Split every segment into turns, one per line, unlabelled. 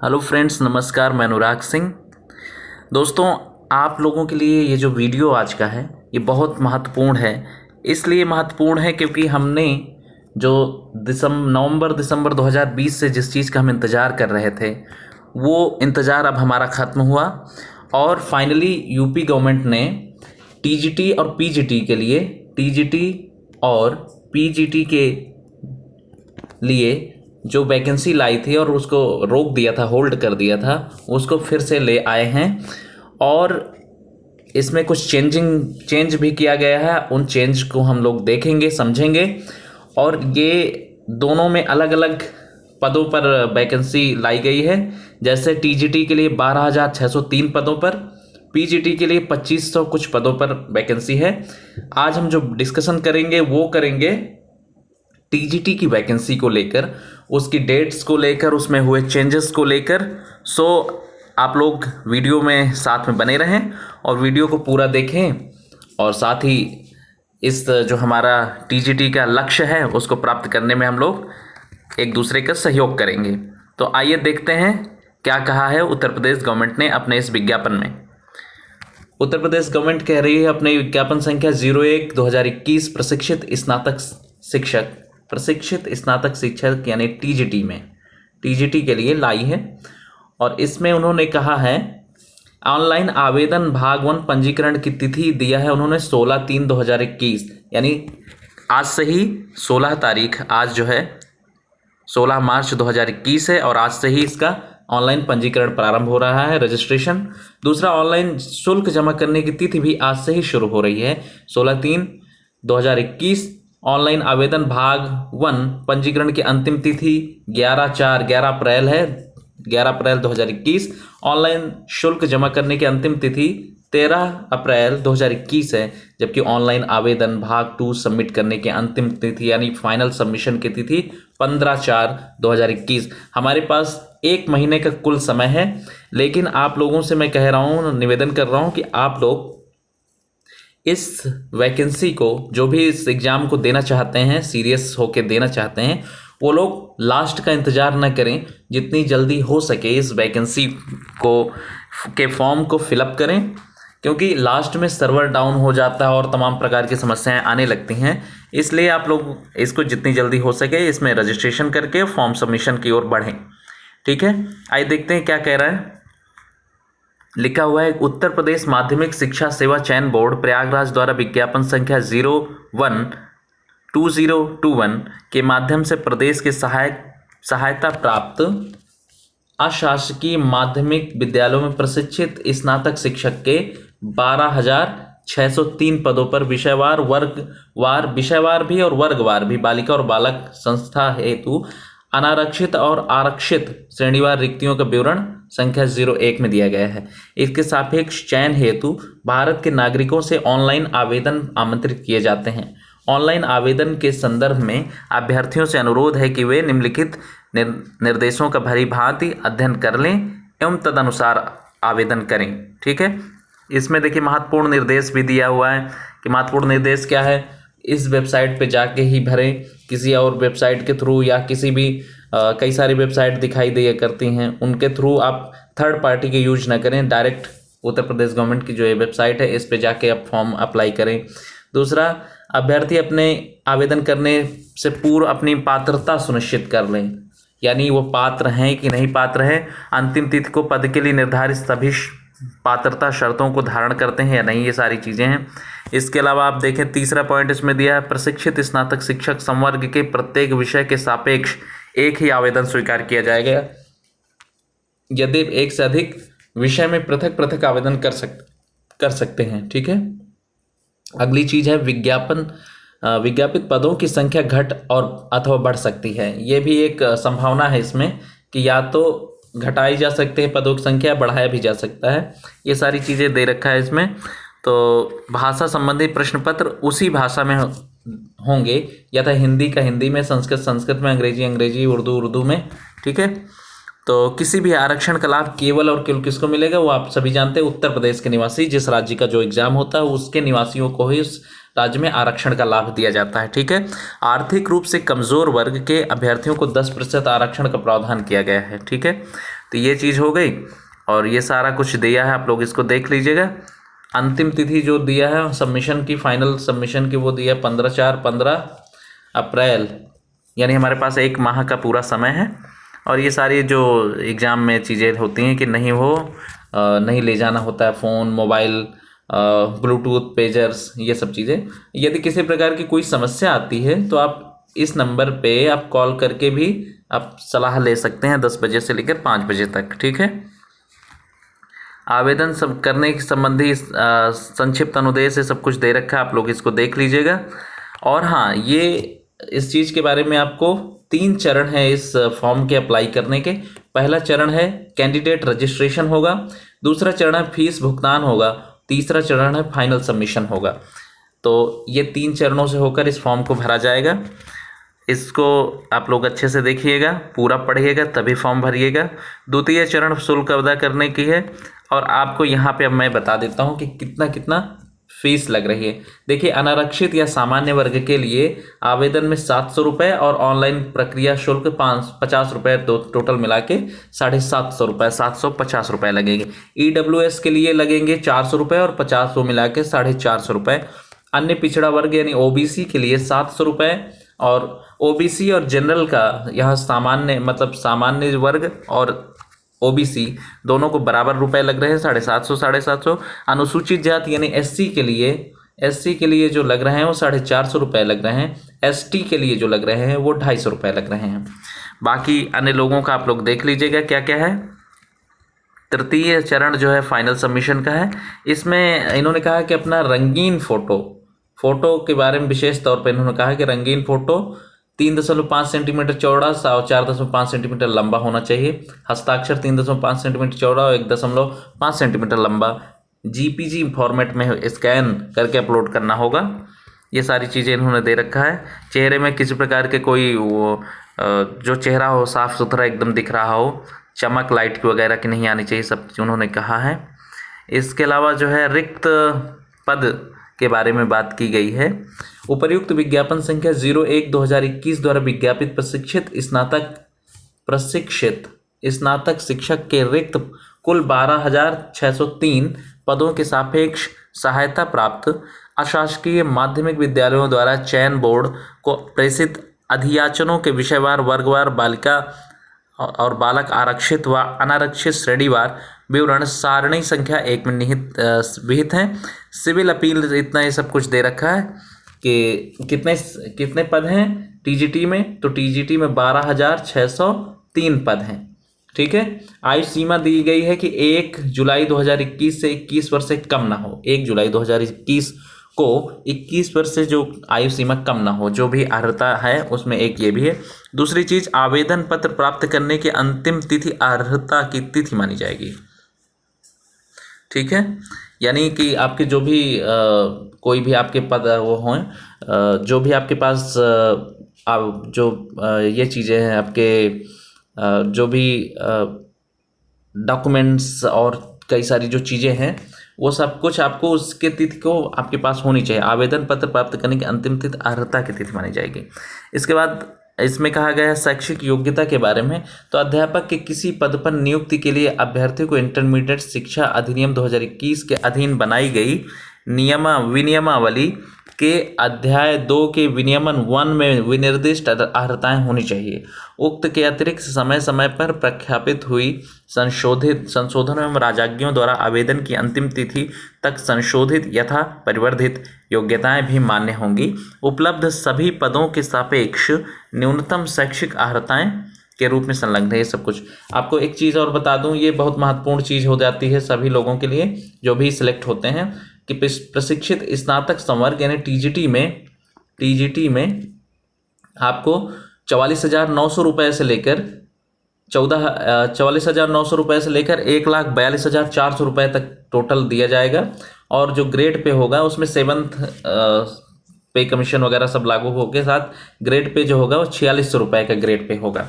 Hello friends, नमस्कार। मैं अनुराग सिंह। दोस्तों, आप लोगों के लिए ये जो वीडियो आज का है ये बहुत महत्वपूर्ण है। इसलिए महत्वपूर्ण है क्योंकि हमने जो नवंबर दिसंबर 2020 से जिस चीज़ का हम इंतज़ार कर रहे थे वो इंतज़ार अब हमारा ख़त्म हुआ और फाइनली यूपी गवर्नमेंट ने टीजीटी और पीजीटी के लिए और पीजीटी के लिए जो वैकेंसी लाई थी और उसको रोक दिया था, होल्ड कर दिया था, उसको फिर से ले आए हैं और इसमें कुछ चेंज भी किया गया है। उन चेंज को हम लोग देखेंगे, समझेंगे। और ये दोनों में अलग अलग पदों पर वैकेंसी लाई गई है। जैसे टीजीटी के लिए 12,603 पदों पर, पीजीटी के लिए 2,500 कुछ पदों पर वैकेंसी है। आज हम जो डिस्कशन करेंगे वो करेंगे टीजीटी की वैकेंसी को लेकर, उसकी डेट्स को लेकर, उसमें हुए चेंजेस को लेकर। सो आप लोग वीडियो में साथ में बने रहें और वीडियो को पूरा देखें और साथ ही इस जो हमारा टीजीटी का लक्ष्य है उसको प्राप्त करने में हम लोग एक दूसरे का सहयोग करेंगे। तो आइए देखते हैं क्या कहा है उत्तर प्रदेश गवर्नमेंट ने अपने इस विज्ञापन में। उत्तर प्रदेश गवर्नमेंट कह रही है अपने विज्ञापन संख्या 01/2021 प्रशिक्षित स्नातक शिक्षक यानी टीजीटी में, टीजीटी के लिए लाई है। और इसमें उन्होंने कहा है ऑनलाइन आवेदन भाग 1 पंजीकरण की तिथि दिया है उन्होंने 16/3/2021, यानी आज से ही 16 तारीख, आज जो है 16 मार्च 2021 है और आज से ही इसका ऑनलाइन पंजीकरण प्रारंभ हो रहा है, रजिस्ट्रेशन। दूसरा, ऑनलाइन शुल्क जमा करने की तिथि भी आज से ही शुरू हो रही है 16/3/2021। ऑनलाइन आवेदन भाग 1 पंजीकरण की अंतिम तिथि 11 अप्रैल है, 11 अप्रैल 2021। ऑनलाइन शुल्क जमा करने की अंतिम तिथि 13 अप्रैल 2021 है, जबकि ऑनलाइन आवेदन भाग 2 सबमिट करने की अंतिम तिथि यानी फाइनल सबमिशन की तिथि 15/4/2021। हमारे पास एक महीने का कुल समय है, लेकिन आप लोगों से मैं कह रहा हूँ, निवेदन कर रहा हूँ कि आप लोग इस वैकेंसी को, जो भी इस एग्ज़ाम को देना चाहते हैं, सीरियस होकर देना चाहते हैं, वो लोग लास्ट का इंतज़ार न करें, जितनी जल्दी हो सके इस वैकेंसी के फॉर्म को फिलअप करें, क्योंकि लास्ट में सर्वर डाउन हो जाता है और तमाम प्रकार की समस्याएं आने लगती हैं। इसलिए आप लोग इसको जितनी जल्दी हो सके इसमें रजिस्ट्रेशन करके फॉर्म सबमिशन की ओर बढ़ें। ठीक है, आइए देखते हैं क्या कह रहा है। लिखा हुआ है, उत्तर प्रदेश माध्यमिक शिक्षा सेवा चयन बोर्ड प्रयागराज द्वारा विज्ञापन संख्या 01/2021 के माध्यम से प्रदेश के सहायता प्राप्त अशासकीय माध्यमिक विद्यालयों में प्रशिक्षित स्नातक शिक्षक के 12,603 पदों पर विषयवार भी और वर्गवार भी बालिका और बालक संस्था हेतु अनारक्षित और आरक्षित श्रेणीवार रिक्तियों का विवरण संख्या 01 में दिया गया है। इसके सापेक्ष चयन हेतु भारत के नागरिकों से ऑनलाइन आवेदन आमंत्रित किए जाते हैं। ऑनलाइन आवेदन के संदर्भ में अभ्यर्थियों से अनुरोध है कि वे निम्नलिखित निर्देशों का भली भांति अध्ययन कर लें एवं तदनुसार आवेदन करें। ठीक है, इसमें देखिए महत्वपूर्ण निर्देश भी दिया हुआ है कि महत्वपूर्ण निर्देश क्या है, इस वेबसाइट पे जाके ही भरें, किसी और वेबसाइट के थ्रू या किसी भी कई सारी वेबसाइट दिखाई दिया करती हैं, उनके थ्रू आप थर्ड पार्टी के यूज ना करें। डायरेक्ट उत्तर प्रदेश गवर्नमेंट की जो ये वेबसाइट है इस पे जाके आप फॉर्म अप्लाई करें। दूसरा, अभ्यर्थी अपने आवेदन करने से पूर्व अपनी पात्रता सुनिश्चित कर लें, यानी वो पात्र हैं कि नहीं पात्र हैं, अंतिम तिथि को पद के लिए निर्धारित सभी पात्रता शर्तों को धारण करते हैं या नहीं, ये सारी चीज़ें हैं। इसके अलावा आप देखें, तीसरा पॉइंट इसमें दिया है, प्रशिक्षित स्नातक शिक्षक संवर्ग के प्रत्येक विषय के सापेक्ष एक ही आवेदन स्वीकार किया जाएगा। यदि एक से अधिक विषय में पृथक पृथक आवेदन कर सकते हैं। ठीक है, अगली चीज़ है विज्ञापित पदों की संख्या घट और अथवा बढ़ सकती है। ये भी एक संभावना है इसमें कि या तो घटाई जा सकते हैं पदों की संख्या, बढ़ाया भी जा सकता है। ये सारी चीज़ें दे रखा है इसमें। तो भाषा संबंधी प्रश्न पत्र उसी भाषा में होंगे, या तो हिंदी का हिंदी में, संस्कृत में, अंग्रेजी उर्दू में। ठीक है, तो किसी भी आरक्षण का लाभ केवल और केवल किसको मिलेगा, वो आप सभी जानते हैं, उत्तर प्रदेश के निवासी, जिस राज्य का जो एग्जाम होता है उसके निवासियों को ही उस राज्य में आरक्षण का लाभ दिया जाता है। ठीक है, आर्थिक रूप से कमजोर वर्ग के अभ्यर्थियों को 10% आरक्षण का प्रावधान किया गया है। ठीक है, तो ये चीज़ हो गई, और ये सारा कुछ दिया है, आप लोग इसको देख लीजिएगा। अंतिम तिथि जो दिया है सबमिशन की, फाइनल सबमिशन की, वो दिया 15/4 15 अप्रैल, यानी हमारे पास 1 माह का पूरा समय है। और ये सारी जो एग्ज़ाम में चीज़ें होती हैं कि नहीं वो नहीं ले जाना होता है फ़ोन, मोबाइल, ब्लूटूथ, पेजर्स, ये सब चीज़ें। यदि किसी प्रकार की कोई समस्या आती है तो आप इस नंबर पे आप कॉल करके भी आप सलाह ले सकते हैं 10 बजे से लेकर 5 बजे तक, ठीक है। आवेदन सब करने के संबंधी संक्षिप्त अनुदेश से सब कुछ दे रखा है, आप लोग इसको देख लीजिएगा। और हाँ, ये इस चीज़ के बारे में आपको 3 चरण है इस फॉर्म के अप्लाई करने के। पहला चरण है कैंडिडेट रजिस्ट्रेशन होगा, दूसरा चरण है फीस भुगतान होगा, तीसरा चरण है फाइनल सबमिशन होगा। तो ये 3 चरणों से होकर इस फॉर्म को भरा जाएगा। इसको आप लोग अच्छे से देखिएगा, पूरा पढ़िएगा, तभी फॉर्म भरिएगा। द्वितीय चरण शुल्क अदा करने की है, और आपको यहाँ पे अब मैं बता देता हूँ कि कितना कितना फीस लग रही है। देखिए, अनारक्षित या सामान्य वर्ग के लिए आवेदन में 700 रुपये और ऑनलाइन प्रक्रिया शुल्क 50 रुपये, टोटल मिला के 750 रुपये, 750 रुपये लगेंगे। EWS के लिए लगेंगे 400 रुपये और 50 वो मिला के 450 रुपये। अन्य पिछड़ा वर्ग यानी OBC के लिए 700 रुपये, और OBC और जनरल का यहाँ सामान्य मतलब सामान्य वर्ग और OBC दोनों को बराबर रुपए लग रहे हैं, 750 750। अनुसूचित जाति यानी SC के लिए जो लग रहे हैं वो 450 रुपये लग रहे हैं। ST के लिए जो लग रहे हैं वो 250 रुपये लग रहे हैं। बाकी अन्य लोगों का आप लोग देख लीजिएगा क्या क्या है। तृतीय चरण जो है फाइनल सबमिशन का है। इसमें इन्होंने कहा कि अपना रंगीन फोटो के बारे में विशेष तौर पर इन्होंने कहा कि रंगीन फोटो 3.5 सेंटीमीटर चौड़ा और 4.5 सेंटीमीटर लंबा होना चाहिए। हस्ताक्षर 3.5 सेंटीमीटर चौड़ा और 1.5 सेंटीमीटर लंबा। JPG फॉर्मेट में स्कैन करके अपलोड करना होगा। ये सारी चीज़ें इन्होंने दे रखा है। चेहरे में किसी प्रकार के कोई वो जो चेहरा हो साफ़ सुथरा एकदम दिख रहा हो, चमक लाइट वगैरह की नहीं आनी चाहिए, सब उन्होंने कहा है। इसके अलावा जो है रिक्त पद के बारे में बात की गई है। उपर्युक्त विज्ञापन संख्या 01/2021 द्वारा विज्ञापित प्रशिक्षित शिक्षक के रिक्त कुल 12,603 पदों के सापेक्ष सहायता प्राप्त अशासकीय माध्यमिक विद्यालयों द्वारा चयन बोर्ड को प्रेषित अधियाचनों के विषयवार, वर्गवार, बालिका और बालक, आरक्षित व अनारक्षित श्रेणीवार विवरण सारणी संख्या 1 में विहित हैं। सिविल अपील, इतना ये सब कुछ दे रखा है कि कितने पद हैं TGT में। तो TGT में 12,603 पद हैं, ठीक है। आयु सीमा दी गई है कि 1 जुलाई 2021 से 21 वर्ष से कम ना हो। 1 जुलाई 2021 को 21 वर्ष से जो आयु सीमा कम ना हो, जो भी अर्हता है उसमें एक ये भी है। दूसरी चीज, आवेदन पत्र प्राप्त करने की अंतिम तिथि अर्हता की तिथि मानी जाएगी, ठीक है। यानी कि आपके जो भी कोई भी आपके पद वो हों, जो भी आपके पास ये चीज़ें हैं, आपके जो भी डॉक्यूमेंट्स और कई सारी जो चीज़ें हैं, वो सब कुछ आपको उसके तिथि को आपके पास होनी चाहिए। आवेदन पत्र प्राप्त करने की अंतिम तिथि अर्हता की तिथि मानी जाएगी। इसके बाद इसमें कहा गया है शैक्षिक योग्यता के बारे में। तो अध्यापक के किसी पद पर नियुक्ति के लिए अभ्यर्थी को इंटरमीडिएट शिक्षा अधिनियम 2021 के अधीन बनाई गई विनियमावली के अध्याय 2 के विनियमन 1 में विनिर्दिष्ट अर्हताएं होनी चाहिए। उक्त के अतिरिक्त समय समय पर प्रख्यापित हुई संशोधन एवं राजज्ञों द्वारा आवेदन की अंतिम तिथि तक संशोधित यथा परिवर्धित योग्यताएं भी मान्य होंगी। उपलब्ध सभी पदों के सापेक्ष न्यूनतम शैक्षिक अर्हताएं के रूप में संलग्न है। ये सब कुछ आपको एक चीज़ और बता दूं, ये बहुत महत्वपूर्ण चीज़ हो जाती है सभी लोगों के लिए जो भी सिलेक्ट होते हैं, कि प्रशिक्षित स्नातक संवर्ग यानी TGT में आपको 44,900 रुपये से लेकर 44,900 रुपये से लेकर 1,42,400 रुपये तक टोटल दिया जाएगा। और जो ग्रेड पे होगा उसमें 7th पे कमीशन वगैरह सब लागू हो के साथ ग्रेड पे जो होगा वो 4600 रुपये का ग्रेड पे होगा,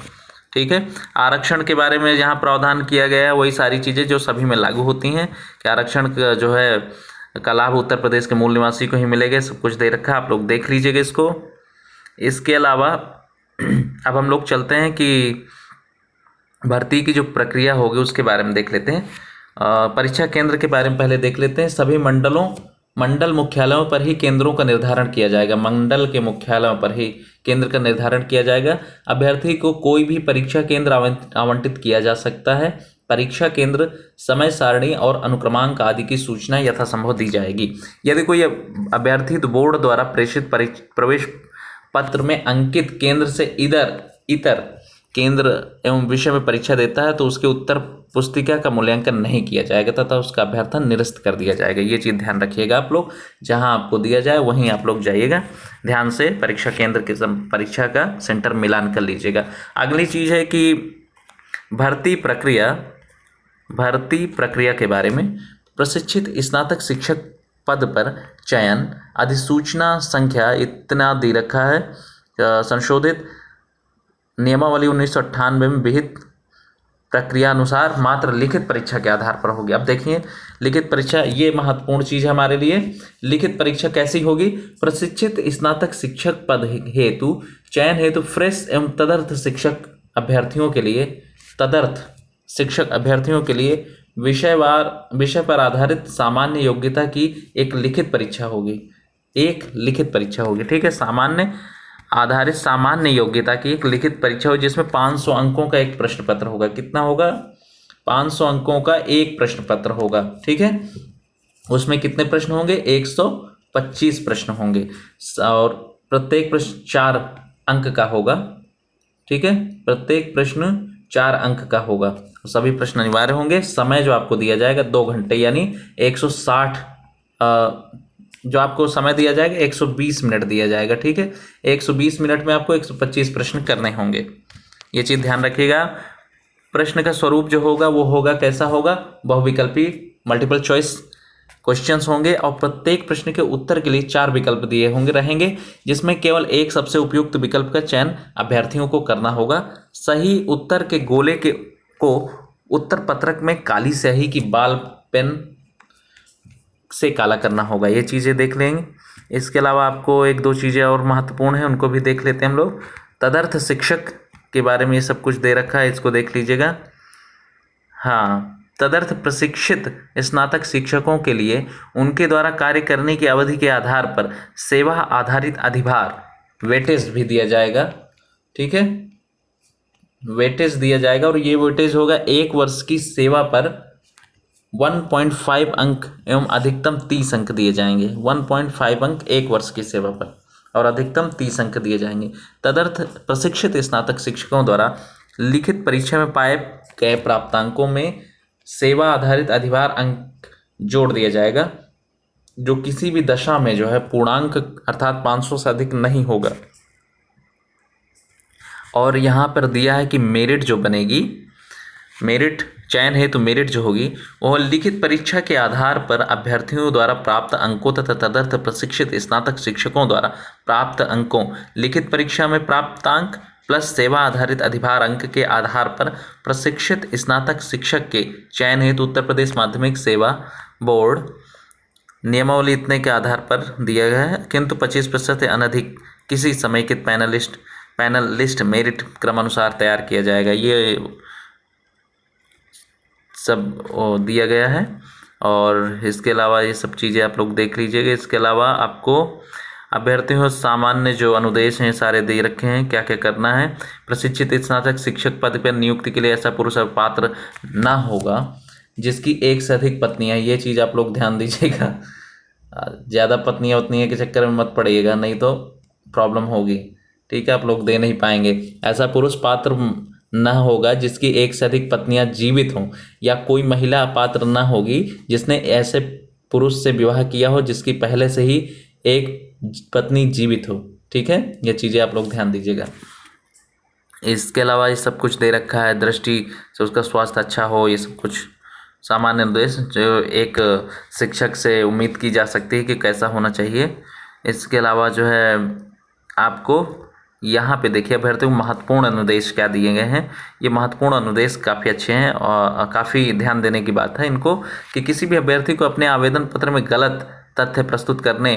ठीक है। आरक्षण के बारे में जहाँ प्रावधान किया गया है वही सारी चीज़ें जो सभी में लागू होती हैं कि आरक्षण जो है का लाभ उत्तर प्रदेश के मूल निवासी को ही मिलेगा। सब कुछ दे रखा है, आप लोग देख लीजिएगा इसको। इसके अलावा अब हम लोग चलते हैं कि भर्ती की जो प्रक्रिया होगी उसके बारे में देख लेते हैं। परीक्षा केंद्र के बारे में पहले देख लेते हैं। सभी मंडल मुख्यालयों पर ही केंद्रों का निर्धारण किया जाएगा। मंडल के मुख्यालयों पर ही केंद्र का निर्धारण किया जाएगा। अभ्यर्थी को कोई भी परीक्षा केंद्र आवंटित किया जा सकता है। परीक्षा केंद्र, समय सारणी और अनुक्रमांक आदि की सूचना यथासंभव दी जाएगी। यदि कोई अभ्यर्थी बोर्ड द्वारा प्रेषित प्रवेश पत्र में अंकित केंद्र से इतर केंद्र एवं विषय में परीक्षा देता है तो उसके उत्तर पुस्तिका का मूल्यांकन नहीं किया जाएगा तथा उसका अभ्यर्थन निरस्त कर दिया जाएगा। ये चीज़ ध्यान रखिएगा आप लोग, जहां आपको दिया जाए वहीं आप लोग जाइएगा। ध्यान से परीक्षा केंद्र के परीक्षा का सेंटर मिलान कर लीजिएगा। अगली चीज़ है कि भर्ती प्रक्रिया के बारे में। प्रशिक्षित स्नातक शिक्षक पद पर चयन अधिसूचना संख्या इतना दे रखा है, संशोधित नियमावली 1998 में विहित प्रक्रिया अनुसार मात्र लिखित परीक्षा के आधार पर होगी। अब देखिए लिखित परीक्षा, ये महत्वपूर्ण चीज़ है हमारे लिए। लिखित परीक्षा कैसी होगी? प्रशिक्षित स्नातक शिक्षक पद हेतु चयन हेतु फ्रेश एवं तदर्थ शिक्षक अभ्यर्थियों के लिए विषय पर आधारित सामान्य योग्यता की एक लिखित परीक्षा होगी। ठीक है, सामान्य आधारित सामान्य योग्यता की एक लिखित परीक्षा हो जिसमें 500 अंकों का एक प्रश्न पत्र होगा। कितना होगा? 500 अंकों का एक प्रश्न पत्र होगा। ठीक है, उसमें कितने प्रश्न होंगे? 125 प्रश्न होंगे और प्रत्येक प्रश्न 4 अंक का होगा। ठीक है, प्रत्येक प्रश्न 4 अंक का होगा। सभी प्रश्न अनिवार्य होंगे। समय जो आपको दिया जाएगा 2 घंटे, यानी 160 जो आपको समय दिया जाएगा 120 मिनट दिया जाएगा। ठीक है, 120 मिनट में आपको 125 प्रश्न करने होंगे। ये चीज़ ध्यान रखिएगा। प्रश्न का स्वरूप जो होगा वो होगा, कैसा होगा? बहुविकल्पी मल्टीपल चॉइस क्वेश्चंस होंगे और प्रत्येक प्रश्न के उत्तर के लिए 4 विकल्प दिए रहेंगे जिसमें केवल एक सबसे उपयुक्त विकल्प का चयन अभ्यर्थियों को करना होगा। सही उत्तर के गोले को उत्तर पत्रक में काली स्याही की बाल पेन से काला करना होगा। ये चीज़ें देख लेंगे। इसके अलावा आपको 1-2 चीज़ें और महत्वपूर्ण हैं, उनको भी देख लेते हैं हम लोग। तदर्थ शिक्षक के बारे में ये सब कुछ दे रखा है, इसको देख लीजिएगा। हाँ, तदर्थ प्रशिक्षित स्नातक शिक्षकों के लिए उनके द्वारा कार्य करने की अवधि के आधार पर सेवा आधारित अधिभार वेटेज भी दिया जाएगा। ठीक है, वेटेज दिया जाएगा और ये वेटेज होगा 1 वर्ष की सेवा पर 1.5 अंक एवं अधिकतम 30 अंक दिए जाएंगे। 1.5 अंक 1 वर्ष की सेवा पर और अधिकतम 30 अंक दिए जाएंगे। तदर्थ प्रशिक्षित स्नातक शिक्षकों द्वारा लिखित परीक्षा में पाए गए प्राप्तांकों में सेवा आधारित अधिभार अंक जोड़ दिया जाएगा, जो किसी भी दशा में जो है पूर्णांक अर्थात 500 से अधिक नहीं होगा। और यहाँ पर दिया है कि मेरिट जो बनेगी, मेरिट चयन हेतु मेरिट जो होगी वह लिखित परीक्षा के आधार पर अभ्यर्थियों द्वारा प्राप्त अंकों तथा तदर्थ प्रशिक्षित स्नातक शिक्षकों द्वारा प्राप्त अंकों, लिखित परीक्षा में प्राप्त अंक प्लस सेवा आधारित अधिभार अंक के आधार पर प्रशिक्षित स्नातक शिक्षक के चयन हेतु उत्तर प्रदेश माध्यमिक सेवा बोर्ड नियमावली इतने के आधार पर दिया गया है, किंतु 25% से अनधिक किसी समेकित पैनल लिस्ट मेरिट क्रमानुसार तैयार किया जाएगा। ये सब दिया गया है और इसके अलावा ये सब चीज़ें आप लोग देख लीजिएगा। इसके अलावा आपको अभ्यर्थियों सामान्य जो अनुदेश हैं सारे दे रखे हैं, क्या क्या करना है। प्रशिक्षित स्नातक शिक्षक पद पर नियुक्ति के लिए ऐसा पुरुष पात्र ना होगा जिसकी एक से अधिक पत्नियां। ये चीज़ आप लोग ध्यान दीजिएगा, ज़्यादा पत्नियां के चक्कर में मत पड़िएगा, नहीं तो प्रॉब्लम होगी। ठीक है, आप लोग दे नहीं पाएंगे। ऐसा पुरुष पात्र न होगा जिसकी एक से अधिक पत्नियां जीवित हों, या कोई महिला पात्र न होगी जिसने ऐसे पुरुष से विवाह किया हो जिसकी पहले से ही एक पत्नी जीवित हो। ठीक है, ये चीज़ें आप लोग ध्यान दीजिएगा। इसके अलावा ये सब कुछ दे रखा है, दृष्टि से उसका स्वास्थ्य अच्छा हो, ये सब कुछ सामान्य निर्देश जो एक शिक्षक से उम्मीद की जा सकती है कि कैसा होना चाहिए। इसके अलावा जो है आपको यहाँ पे देखिए अभ्यर्थियों को महत्वपूर्ण अनुदेश क्या दिए गए हैं। ये महत्वपूर्ण अनुदेश काफ़ी अच्छे हैं और काफ़ी ध्यान देने की बात है इनको, कि किसी भी अभ्यर्थी को अपने आवेदन पत्र में गलत तथ्य प्रस्तुत करने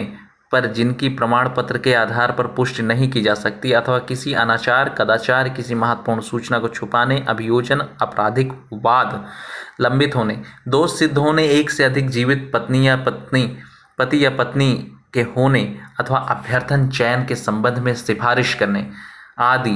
पर जिनकी प्रमाण पत्र के आधार पर पुष्टि नहीं की जा सकती अथवा किसी अनाचार कदाचार किसी महत्वपूर्ण सूचना को छुपाने अभियोजन आपराधिक वाद लंबित होने दोष सिद्ध होने एक से अधिक जीवित पति या पत्नी के होने अथवा अभ्यर्थन चयन के संबंध में सिफारिश करने आदि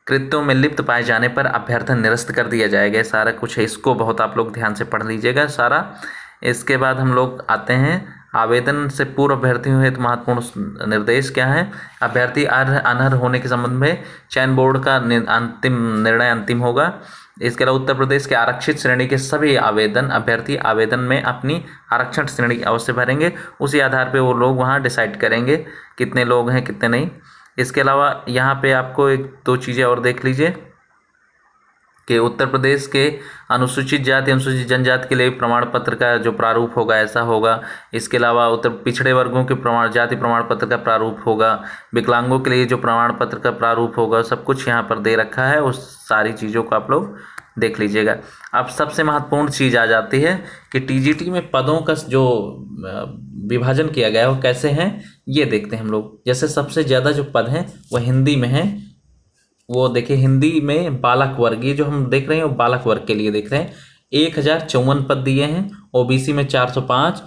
कृत्यों में लिप्त पाए जाने पर अभ्यर्थन निरस्त कर दिया जाएगा। सारा कुछ है, इसको बहुत आप लोग ध्यान से पढ़ लीजिएगा सारा। इसके बाद हम लोग आते हैं आवेदन से पूर्व अभ्यर्थियों हेतु महत्वपूर्ण निर्देश क्या है। अभ्यर्थी अनर्ह होने के संबंध में चयन बोर्ड का अंतिम होगा। इसके अलावा उत्तर प्रदेश के आरक्षित श्रेणी के सभी अभ्यर्थी आवेदन में अपनी आरक्षण श्रेणी अवश्य भरेंगे, उसी आधार पे वो लोग वहाँ डिसाइड करेंगे कितने लोग हैं कितने नहीं। इसके अलावा यहाँ पे आपको एक दो चीज़ें और देख लीजिए कि उत्तर प्रदेश के अनुसूचित जाति अनुसूचित जनजाति के लिए प्रमाण पत्र का जो प्रारूप होगा ऐसा होगा। इसके अलावा उत्तर पिछड़े वर्गों के जाति प्रमाण पत्र का प्रारूप होगा। विकलांगों के लिए जो प्रमाण पत्र का प्रारूप होगा सब कुछ यहाँ पर दे रखा है, उस सारी चीज़ों को आप लोग देख लीजिएगा। अब सबसे महत्वपूर्ण चीज़ आ जाती है कि टीजीटी में पदों का जो विभाजन किया गया है वो कैसे हैं ये देखते हैं हम लोग। जैसे सबसे ज़्यादा जो पद हैं वो हिंदी में हैं, वो देखिए हिंदी में बालक वर्ग, ये जो हम देख रहे हैं वो बालक वर्ग के लिए देख रहे हैं। 1054 पद दिए हैं। ओबीसी में 405,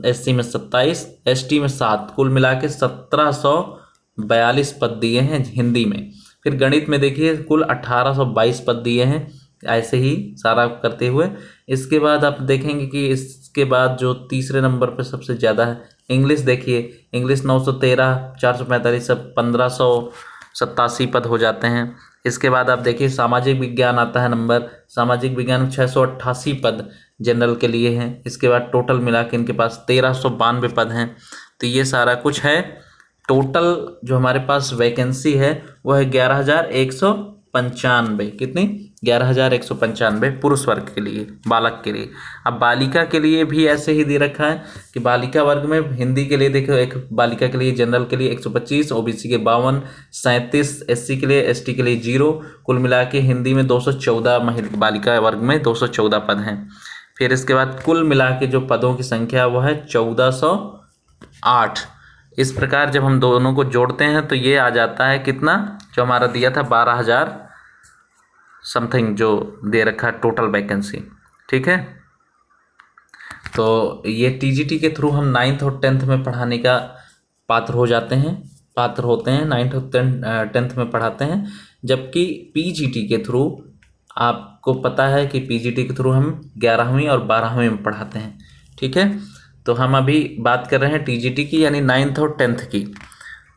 एससी में 27, एसटी में 7, कुल मिला के 1742 पद दिए हैं हिंदी में। फिर गणित में देखिए कुल 1822 पद दिए हैं, ऐसे ही सारा करते हुए। इसके बाद आप देखेंगे कि इसके बाद जो तीसरे नंबर पर सबसे ज़्यादा है इंग्लिश, देखिए इंग्लिश 913, 445 सब 1587 पद हो जाते हैं। इसके बाद आप देखिए सामाजिक विज्ञान आता है नंबर, सामाजिक विज्ञान में 688 पद जनरल के लिए हैं। इसके बाद टोटल मिला के इनके पास 1392 पद हैं। तो ये सारा कुछ है। टोटल जो हमारे पास वैकेंसी है वो है 11,195। कितनी? 11,195 पुरुष वर्ग के लिए, बालक के लिए। अब बालिका के लिए भी ऐसे ही दे रखा है कि बालिका वर्ग में हिंदी के लिए देखो, एक बालिका के लिए जनरल के लिए 125, ओबीसी के 52, 37 एससी के लिए, एसटी के लिए 0, कुल मिला के हिंदी में 214 बालिका वर्ग में 214 पद हैं। फिर इसके बाद कुल मिला के जो पदों की संख्या वो है 1408। इस प्रकार जब हम दोनों को जोड़ते हैं तो ये आ जाता है कितना, जो हमारा दिया था 12,000 समथिंग जो दे रखा है टोटल वैकेंसी। ठीक है, तो ये टीजीटी के थ्रू हम 9th और 10th में पढ़ाने का पात्र होते हैं 9th और 10th में पढ़ाते हैं। जबकि पीजीटी के थ्रू आपको पता है कि पीजीटी के थ्रू हम 11वीं और 12वीं में पढ़ाते हैं। ठीक है, तो हम अभी बात कर रहे हैं टीजीटी की, यानी 9th और 10th की।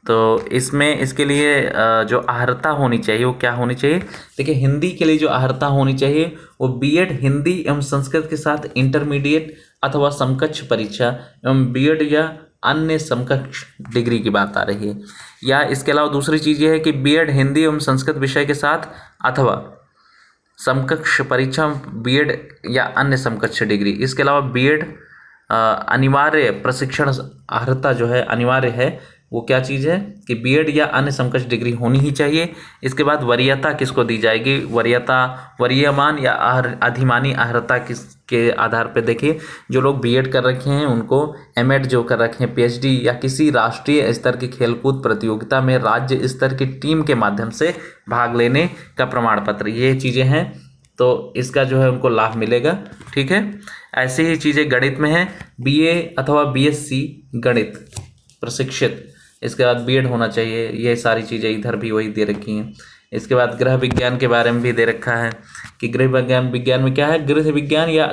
तो इसमें इसके लिए जो अर्हता होनी चाहिए वो क्या होनी चाहिए। देखिए हिंदी के लिए जो अर्हता होनी चाहिए वो बीएड हिंदी एवं संस्कृत के साथ इंटरमीडिएट अथवा समकक्ष परीक्षा एवं बीएड या अन्य समकक्ष डिग्री की बात आ रही है। या इसके अलावा दूसरी चीज़ ये है कि बीएड हिंदी एवं संस्कृत विषय के साथ अथवा समकक्ष परीक्षा बीएड या अन्य समकक्ष डिग्री। इसके अलावा बीएड अनिवार्य प्रशिक्षण अर्हता जो है अनिवार्य है, वो क्या चीज़ है कि बीएड या अन्य समकक्ष डिग्री होनी ही चाहिए। इसके बाद वरीयता किसको दी जाएगी, वरीयमान या अधिमानी अर्हता किसके आधार पर। देखिए जो लोग बीएड कर रखे हैं उनको एमएड जो कर रखे हैं, पीएचडी या किसी राष्ट्रीय स्तर की खेलकूद प्रतियोगिता में राज्य स्तर की टीम के माध्यम से भाग लेने का प्रमाण पत्र, ये चीज़ें हैं तो इसका जो है उनको लाभ मिलेगा। ठीक है, ऐसी ही चीज़ें गणित में है, बीए अथवा बीएससी गणित प्रशिक्षित, इसके बाद बीएड होना चाहिए। ये सारी चीज़ें इधर भी वही दे रखी हैं। इसके बाद गृह विज्ञान के बारे में भी दे रखा है कि गृह विज्ञान में क्या है, गृह विज्ञान या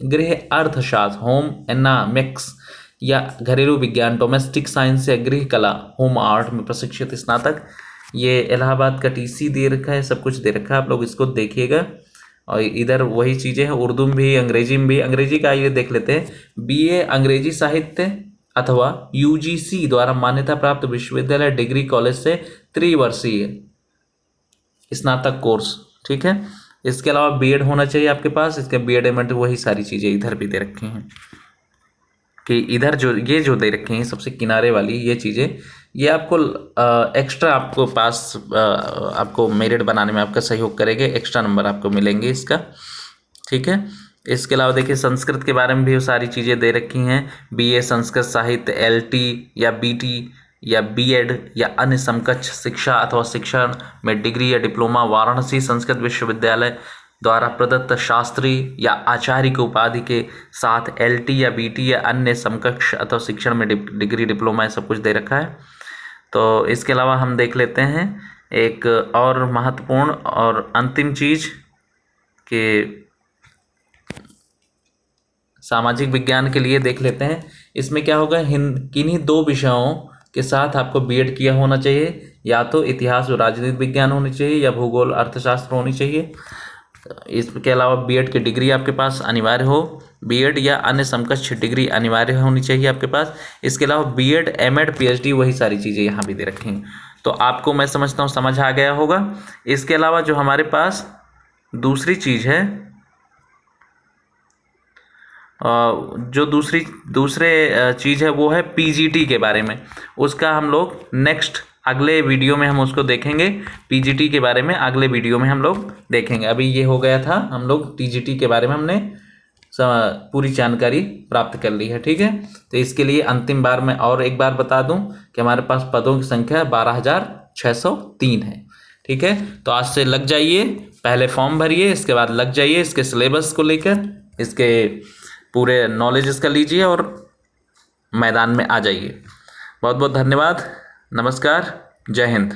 गृह अर्थशास्त्र होम एनामिक्स या घरेलू विज्ञान डोमेस्टिक साइंस या गृह कला होम आर्ट में प्रशिक्षित स्नातक। ये इलाहाबाद का टीसी दे रखा है, सब कुछ दे रखा है, आप लोग इसको देखिएगा। और इधर वही चीज़ें हैं, उर्दू में भी अंग्रेजी में भी। अंग्रेजी का ये देख लेते हैं, बीए अंग्रेजी साहित्य अथवा यूजीसी द्वारा मान्यता प्राप्त विश्वविद्यालय डिग्री कॉलेज से त्रिवर्षीय स्नातक कोर्स। ठीक है, इसके अलावा बीएड होना चाहिए आपके पास। इसके बीएड में वही सारी चीज़ें इधर भी दे रखी हैं कि इधर जो ये जो दे रखे हैं सबसे किनारे वाली ये चीज़ें, ये आपको एक्स्ट्रा आपको पास आपको मेरिट बनाने में आपका सहयोग करेंगे, एक्स्ट्रा नंबर आपको मिलेंगे इसका। ठीक है, इसके अलावा देखिए संस्कृत के बारे में भी वो सारी चीज़ें दे रखी हैं। बीए संस्कृत साहित्य, एलटी या बीटी या बीएड या अन्य समकक्ष शिक्षा अथवा शिक्षण में डिग्री या डिप्लोमा वाराणसी संस्कृत विश्वविद्यालय द्वारा प्रदत्त शास्त्री या आचार्य की उपाधि के साथ एलटी या बीटी या अन्य समकक्ष अथवा शिक्षण में डिग्री डिप्लोमा सब कुछ दे रखा है। तो इसके अलावा हम देख लेते हैं एक और महत्वपूर्ण और अंतिम चीज़ कि सामाजिक विज्ञान के लिए देख लेते हैं। इसमें क्या होगा, किन्हीं 2 विषयों के साथ आपको बीएड किया होना चाहिए, या तो इतिहास और राजनीति विज्ञान होनी चाहिए या भूगोल अर्थशास्त्र होनी चाहिए। इसके अलावा बीएड की डिग्री आपके पास अनिवार्य हो, बीएड या अन्य समकक्ष डिग्री अनिवार्य होनी चाहिए आपके पास। इसके अलावा बीएड, एमएड, पीएचडी वही सारी चीज़ें यहाँ भी दे रखी हैं। तो आपको मैं समझता हूँ समझ आ गया होगा। इसके अलावा जो हमारे पास दूसरी चीज़ है, जो दूसरे चीज़ है वो है पीजीटी के बारे में। उसका हम लोग नेक्स्ट अगले वीडियो में हम उसको देखेंगे। पीजीटी के बारे में अगले वीडियो में हम लोग देखेंगे। अभी ये हो गया था, हम लोग टीजीटी के बारे में हमने पूरी जानकारी प्राप्त कर ली है, ठीक है। तो इसके लिए अंतिम बार मैं और एक बार बता दूं कि हमारे पास पदों की संख्या 12,603 है, ठीक है। तो आज से लग जाइए, पहले फॉर्म भरिए, इसके बाद लग जाइए इसके सिलेबस को लेकर, इसके पूरे नॉलेज इसका लीजिए और मैदान में आ जाइए। बहुत बहुत धन्यवाद, नमस्कार, जय हिंद।